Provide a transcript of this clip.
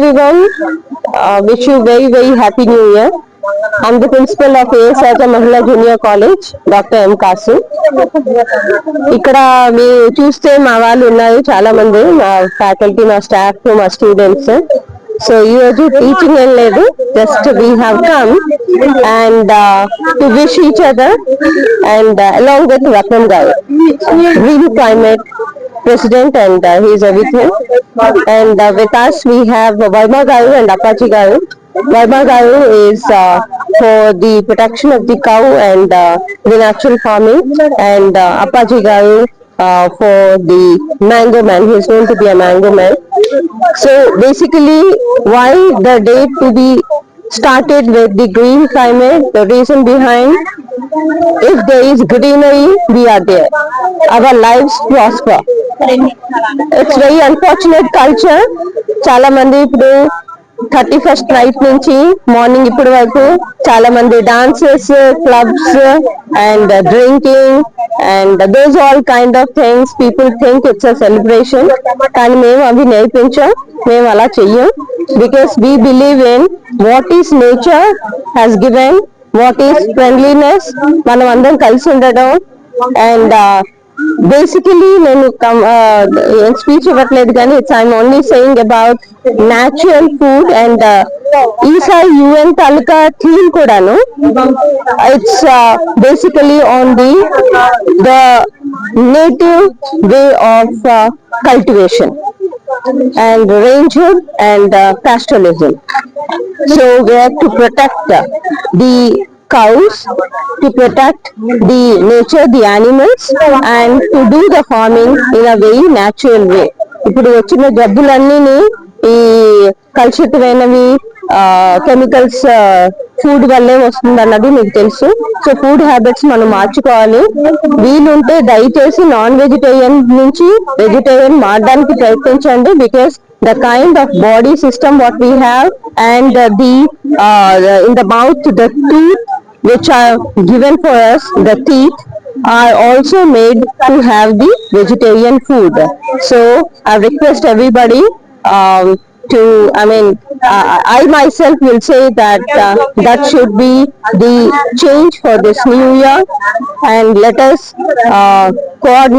everyone. Wish you very happy new year. I'm the principal of ASAJ Mahila Junior College, Dr. M. Kasu. ఇక్కడ మీరు చూస్తే మా వాళ్ళు ఉన్నారు చాలా మంది, మా ఫ్యాకల్టీ, మా స్టాఫ్, మా స్టూడెంట్స్. సో ఈ రోజు టీచింగ్ ఏం లేదు, just we have come and to wish each other and along with Ratnam garu, green climate president, and he is everything. And with us we have Varma Garu and Apache Garu. Varma Garu is for the protection of the cow and the natural farming, and Apache Garu for the mango man. He is known to be a mango man. So basically, why the day to be started with the green climate, the reason behind, if there is greenery, we are there. Our lives prosper. It's very unfortunate culture. చాలా మంది ఇప్పుడు 31st night నుంచి morning ఇప్పటి వరకు చాలా మంది dances, clubs and drinking and those all kind of things. People think it's a celebration, కానీ మేము అవి నేర్పించాం, మేము అలా చెయ్యం. Because we believe in what is nature has given, what is friendliness, మనం అందరం కలిసి ఉండడం. అండ్ బేసికలీ నేను స్పీచ్ ఇవ్వట్లేదు, కానీ it's I'm only saying about natural food. And ఈసారి యుఎన్ తాలూకా థీమ్ కూడాను it's basically on the native way of cultivation and ranger and pastoralism. So we have to protect the cows, to protect the nature, the animals, and to do the farming in a very natural way. ఇప్పుడు వచ్చిన జబ్బులన్నీ ఈ కలుషితమైనవి chemicals food వల్లే వస్తుంది అన్నది మీకు తెలుసు. So food habits మనం మార్చుకోవాలి. వీలుంటే దయచేసి నాన్ వెజిటేరియన్ నుంచి వెజిటేరియన్ మారడానికి ప్రయత్నించండి. Because the kind of body system what we have and the in the mouth, the tooth which are given for us, the teeth are also made to have the vegetarian food. So I request everybody to, I myself will say that that should be the change for this new year, and let us coordinate